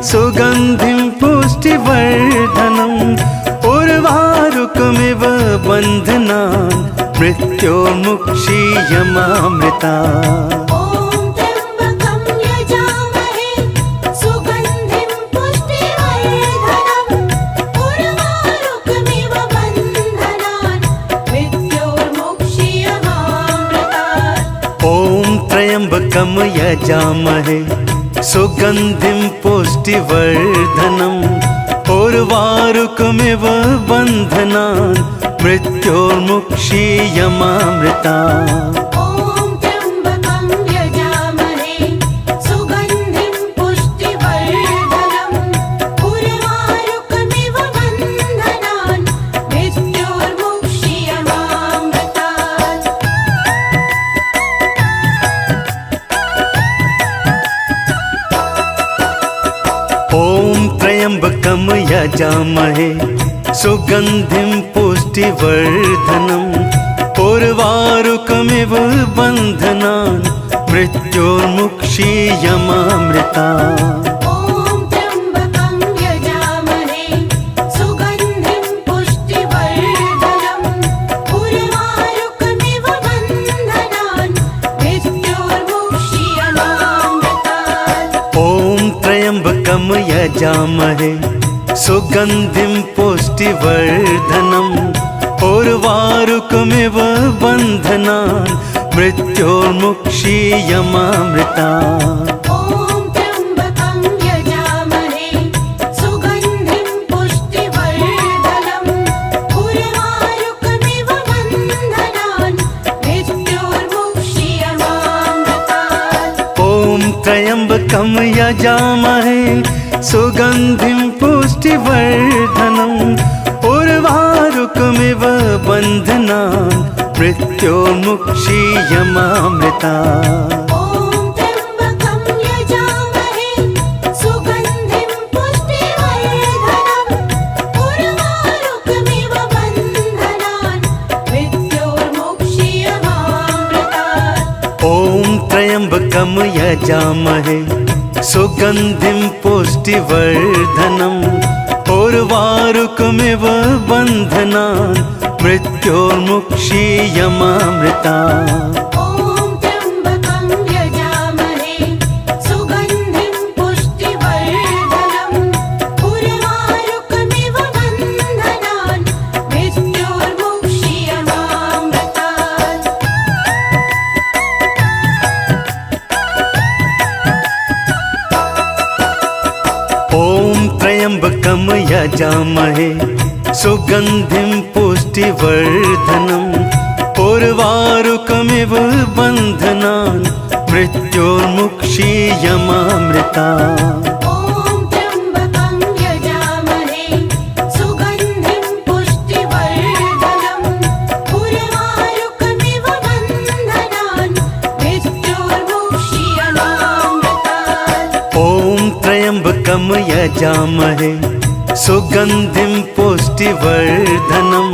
सुगन्धिं पुष्टिवर्धनम् उर्वारुकमिव बन्धनान् मृत्योर्मुक्षीयमामृतात् ॐ त्र्यम्बकं यजामहे सुगन्धिं पुष्टिवर्धनम् उर्वारुकमिव बन्धनान् मृत्योर्मुक्षीयमामृता ॐ त्र्यम्बकं यजामहे सुगन्धिं पुष्टिवर्धनम् उर्वारुकमिव बन्धनान् मृत्योर्मुक्षीयमामृतात् ॐ त्र्यम्बकं यजामहे सुगन्धिं पुष्टिवर्धनम् उर्वारुकमिव बन्धनान् मृत्योर्मुक्षीयमामृता ॐ त्र्यम्बकं यजामहे सुगन्धिं पुष्टिवर्धनम् उर्वारुकमिव बन्धनान् मृत्योर्मुक्षीयमामृतात् ॐ त्र्यम्बकं यजामहे सुगन्धिं पुष्टिवर्धनम् उर्वारुकमिव बन्धनान् मृत्योर्मुक्षीयमामृता ॐ त्र्यम्बकं यजामहे सुगन्धिं पुष्टिवर्धनम् उर्वारुकमिव बन्धनान् मृत्योर्मुक्षीयमामृतात् ॐ त्र्यम्बकं यजामहे सुगन्धिं पुष्टिवर्धनम् उर्वारुकमिव बन्धनान् मृत्योर्मुक्षीयमामृता ॐ त्र्यम्बकं यजामहे सुगन्धिं पुष्टिवर्धनम् उर्वारुकमिव बन्धनान् मृत्योर्मुक्षीयमामृतात् ॐ त्र्यम्बकं यजामहे सुगन्धिं पुष्टिवर्धनम् उर्वारुकमिव बन्धनान् मृत्योर्मुक्षीयमामृता ॐ त्र्यम्बकं यजामहे सुगन्धिं पुष्टिवर्धनम् उर्वारुकमिव बन्धनान् मृत्योर्मुक्षीयमामृतात् ॐ त्र्यम्बकं यजामहे सुगन्धिं पुष्टिवर्धनम् उर्वारुकमिव बन्धनान् मृत्योर्मुक्षीयमामृता ॐ त्र्यम्बकं यजामहे सुगन्धिं पुष्टिवर्धनम् उर्वारुकमिव बन्धनान् मृत्योर्मुक्षीयमामृतात् ॐ त्र्यम्बकं यजामहे सुगन्धिं पुष्टिवर्धनम् उर्वारुकमिव बन्धनान् मृत्योर्मुक्षीयमामृता ॐ त्र्यम्बकं यजामहे सुगन्धिं पुष्टिवर्धनम् उर्वारुकमिव बन्धनान् मृत्योर्मुक्षीयमामृतात् ॐ त्र्यम्बकं यजामहे सुगन्धिं पुष्टिवर्धनम्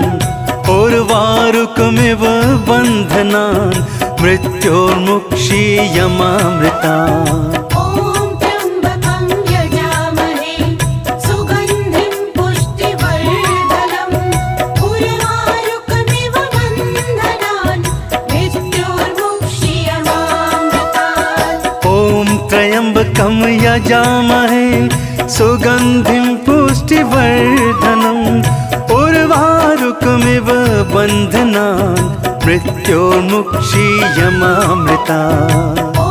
उर्वारुकमिव बन्धनान् मृत्योर्मुक्षीयमामृतात् ॐ त्र्यम्बकं यजामहे सुगन्धिं पुष्टिवर्धनम् उर्वारुकमिव बन्धनान् मृत्योर्मुक्षीयमामृतात् ॐ त्र्यम्बकं यजामहे सुगन्धिं पुष्टिवर्धनम् उर्वारुकमिव बन्धनान् मृत्योर्मुक्षीयमामृतात् ॐ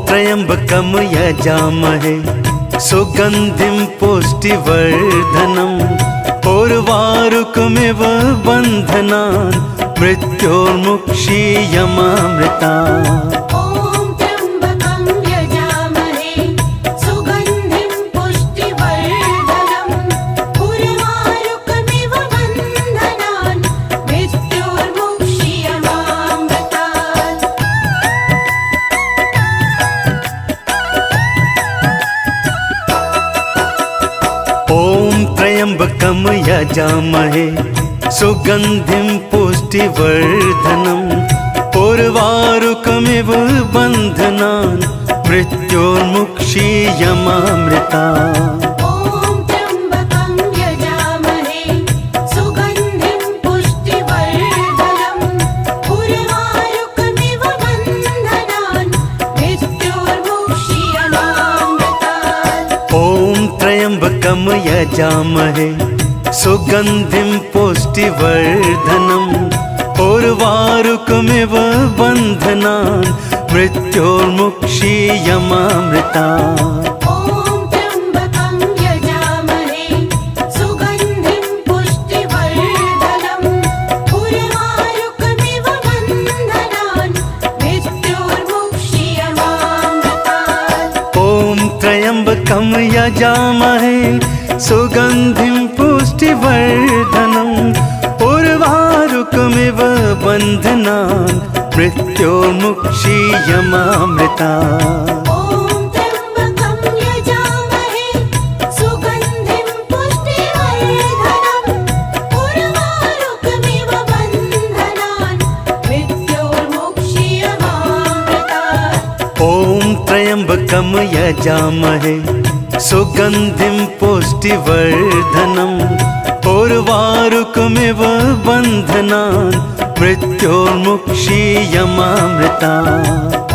त्र्यम्बकं यजामहे सुगन्धिं पुष्टिवर्धनम् उर्वारुकमिव बन्धनान् मृत्योर्मुक्षीयमामृतात् ॐ त्र्यम्बकं यजामहे सुगन्धिं पुष्टिवर्धनम् उर्वारुकमिव बन्धनान् मृत्योर्मुक्षीयमामृतात् ॐ त्र्यम्बकं यजामहे सुगन्धिं पुष्टिवर्धनम् उर्वारुकमिव बन्धनान् मृत्योर्मुक्षीयमामृतात् ॐ त्र्यम्बकं यजामहे सुगन्धिं पुष्टिवर्धनम् उर्वारुकमिव बन्धनान् मृत्योर्मुक्षीयमामृतात् ॐ त्र्यम्बकं यजामहे सुगन्धिं पुष्टिवर्धनम् उर्वारुकमिव बन्धनान् मृत्योर्मुक्षीयमामृतात् ॐ त्र्यम्बकं यजामहे सुगन्धिं पुष्टिवर्धनम् उर्वारुकमिव बन्धनान् मृत्योर्मुक्षीयमामृतात् ॐ त्र्यम्बकं यजामहे सुगन्धिं पुष्टिवर्धनम् उर्वारुकमिव बन्धनान् मृत्योर्मुक्षीयमामृतात् ॐ त्र्यम्बकं यजामहे सुगन्धिं पुष्टिवर्धनम् उर्वारुकमिव बन्धनान् मृत्योर्मुक्षीयमामृतात् ॐ त्र्यम्बकं यजामहे सुगन्धिं पुष्टिवर्धनम् उर्वारुकमिव बन्धनान् मृत्योर्मुक्षीयमामृतात् ॐ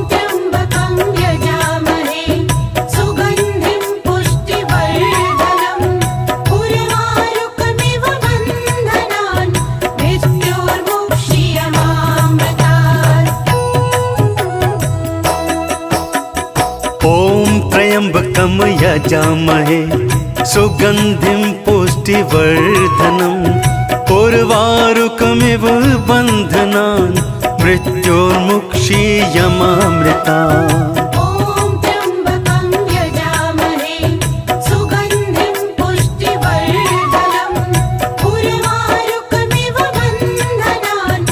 त्र्यम्बकं यजामहे सुगन्धिं पुष्टिवर्धनम् उर्वारुकमिव बन्धनान् मृत्योर्मुक्षीयमामृतात् ॐ त्र्यम्बकं यजामहे सुगन्धिं पुष्टिवर्धनम् उर्वारुकमिव बन्धनान् मृत्योर्मुक्षीयमामृतात् ॐ त्र्यम्बकं यजामहे सुगन्धिं पुष्टिवर्धनम् उर्वारुकमिव बन्धनान् मृत्योर्मुक्षीयमामृतात् ॐ त्र्यम्बकं यजामहे सुगन्धिं पुष्टिवर्धनम् उर्वारुकमिव बन्धनान्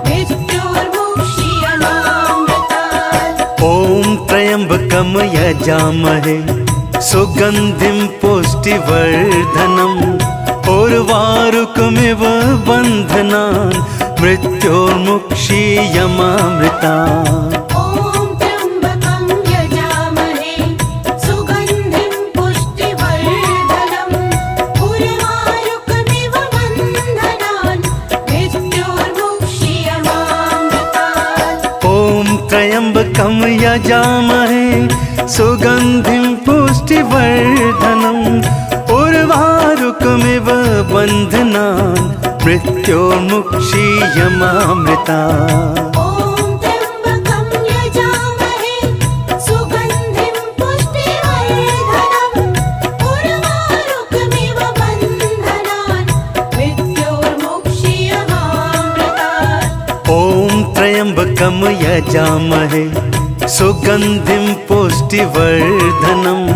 मृत्योर्मुक्षीयमामृतात् ॐ त्र्यम्बकं यजामहे सुगन्धिं पुष्टिवर्धनम् उर्वारुकमिव बन्धनान् मृत्योर्मुक्षीयमामृतात् ॐ त्र्यम्बकं यजामहे सुगन्धिं पुष्टिवर्धनम् उर्वारुकमिव बन्धनान् मृत्योर्मुक्षीयमामृतात् ॐ त्र्यम्बकं यजामहे सुगन्धिं पुष्टिवर्धनम् उर्वारुकमिव बन्धनान् मृत्योर्मुक्षीयमामृतात् ॐ त्र्यम्बकं यजामहे सुगन्धिं पुष्टिवर्धनम् उर्वारुकमिव बन्धनान् मृत्योर्मुक्षीयमामृतात् ॐ त्र्यम्बकं यजामहे सुगन्धिं पुष्टिवर्धनम्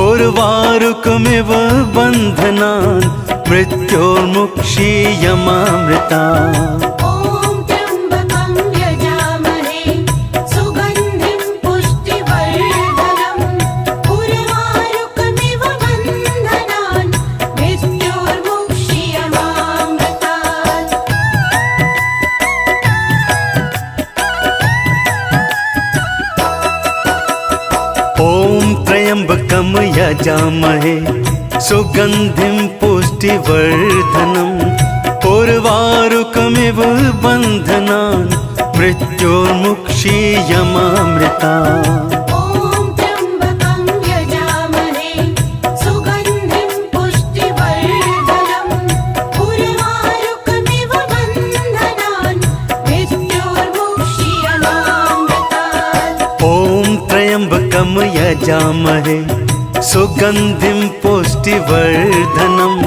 उर्वारुकमिव बन्धनान् मृत्योर्मुक्षीयमामृता ॐ त्र्यम्बकं यजामहे सुगन्धिं पुष्टिवर्धनम् उर्वारुकमिव बन्धनान् मृत्योर्मुक्षीयमामृतात् ॐ त्र्यम्बकं यजामहे सुगन्धिं पुष्टिवर्धनम् उर्वारुकमिव बन्धनान् मृत्योर्मुक्षीयमामृता ॐ त्र्यम्बकं यजामहे सुगन्धिं पुष्टिवर्धनम्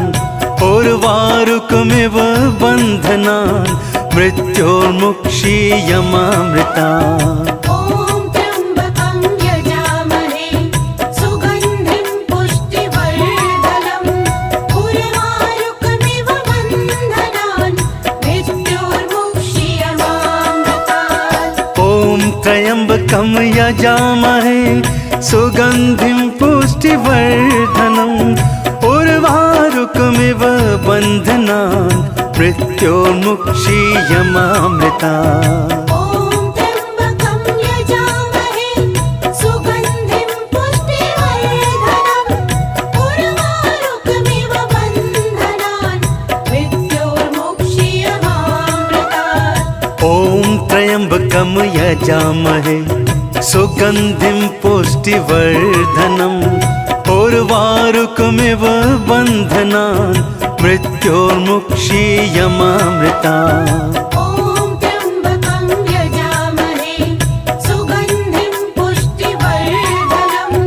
उर्वारुकमिव बन्धनान् मृत्योर्मुक्षीयमामृतात् ॐ त्र्यम्बकं यजामहे सुगन्धिं पुष्टिवर्धनम् उर्वारुकमिव बन्धनान् मृत्योर्मुक्षीयमामृता ॐ त्र्यम्बकं यजामहे सुगन्धिं पुष्टिवर्धनम् उर्वारुकमिव बन्धनान् मृत्योर्मुक्षीयमामृतात् ॐ त्र्यम्बकं यजामहे सुगन्धिं पुष्टिवर्धनम् उर्वारुकमिव बन्धनान् मृत्योर्मुक्षीयमामृता ॐ त्र्यम्बकं यजामहे सुगन्धिं पुष्टिवर्धनम् उर्वारुकमिव बन्धनान् मृत्योर्मुक्षीयमामृतात् ॐ त्र्यम्बकं यजामहे सुगन्धिं पुष्टिवर्धनम्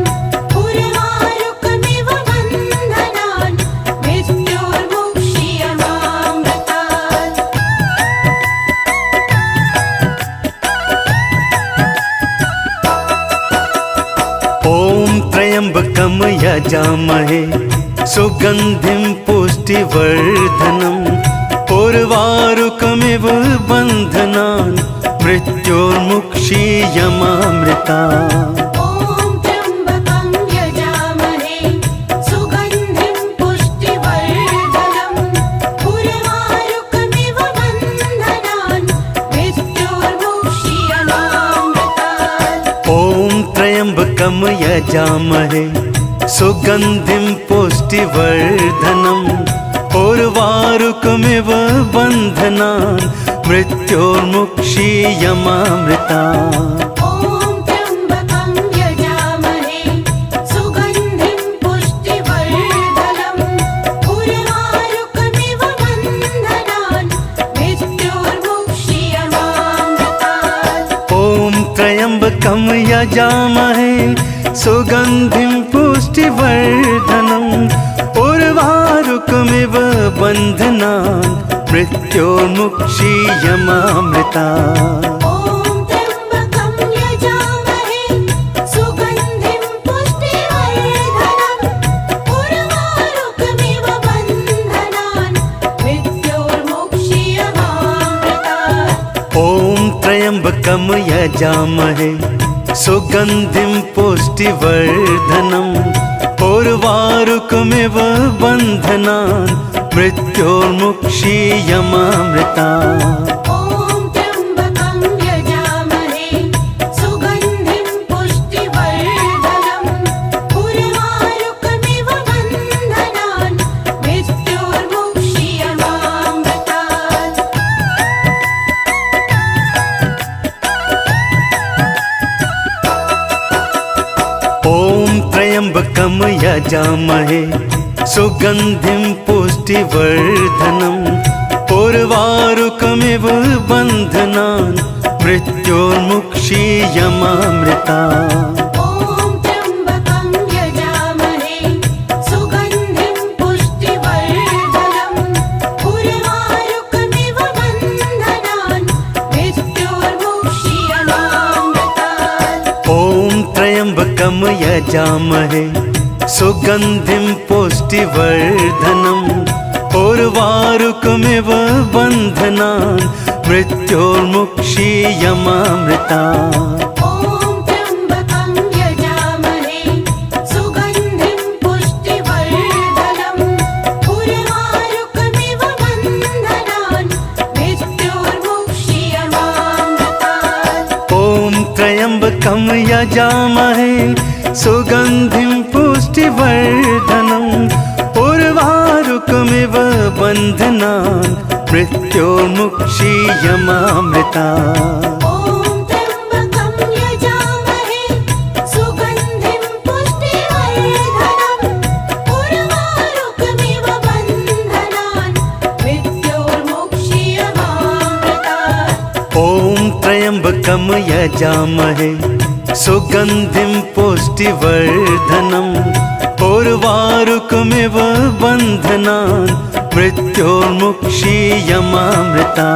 उर्वारुकमिव बन्धनान् मृत्योर्मुक्षीयमामृता ॐ त्र्यम्बकं यजामहे सुगन्धिं पुष्टिवर्धनम् उर्वारुकमिव बन्धनान् मृत्योर्मुक्षीयमामृतात् ॐ त्र्यम्बकं यजामहे सुगन्धिं पुष्टिवर्धनम् उर्वारुकमिव बन्धनान् मृत्योर्मुक्षीयमामृता ॐ त्र्यम्बकं यजामहे सुगन्धिं पुष्टिवर्धनम् उर्वारुकमिव बन्धनान् मृत्योर्मुक्षीयमामृतात् ॐ त्र्यम्बकं यजामहे सुगन्धिं पुष्टिवर्धनम् उर्वारुकमिव बन्धनान् मृत्योर्मुक्षीयमामृता ॐ त्र्यम्बकं यजामहे सुगन्धिं पुष्टिवर्धनम् उर्वारुकमिव बन्धनान् मृत्योर्मुक्षीयमामृतात् ॐ त्र्यम्बकं यजामहे सुगन्धिं पुष्टिवर्धनम् उर्वारुकमिव बन्धनान् मृत्योर्मुक्षीयमामृता ॐ त्र्यम्बकं यजामहे सुगन्धिं पुष्टिवर्धनम् उर्वारुकमिव बन्धनान् मृत्योर्मुक्षीयमामृतात् ॐ त्र्यम्बकं यजामहे सुगन्धिं पुष्टिवर्धनम् उर्वारुकमिव बन्धनान् मृत्योर्मुक्षीयमामृता ॐ त्र्यम्बकं यजामहे सुगन्धिं पुष्टिवर्धनम् उर्वारुकमिव बन्धनान् मृत्योर्मुक्षीयमामृतात् ॐ त्र्यम्बकं यजामहे सुगन्धिं पुष्टिवर्धनम् उर्वारुकमिव बन्धनान् मृत्योर्मुक्षीयमामृता ॐ त्र्यम्बकं यजामहे सुगन्धिं पुष्टिवर्धनम् उर्वारुकमिव बन्धनान् मृत्योर्मुक्षीयमामृतात् ॐ त्र्यम्बकं यजामहे सुगन्धिं पुष्टिवर्धनम् उर्वारुकमिव बन्धनान् मृत्योर्मुक्षीयमामृता ॐ त्र्यम्बकं यजामहे सुगन्धिं पुष्टिवर्धनम् उर्वारुकमिव बन्धनान् मृत्योर्मुक्षीयमामृतात् ॐ त्र्यम्बकं यजामहे सुगन्धिं पुष्टिवर्धनम् उर्वारुकमिव बन्धनान् मृत्योर्मुक्षीयमामृता ॐ त्र्यम्बकं यजामहे सुगन्धिं पुष्टिवर्धनम् उर्वारुकमिव बन्धनान् मृत्योर्मुक्षीयमामृतात् ॐ त्र्यम्बकं यजामहे सुगन्धिं पुष्टिवर्धनम् उर्वारुकमिव बन्धनान् मृत्योर्मुक्षीयमामृता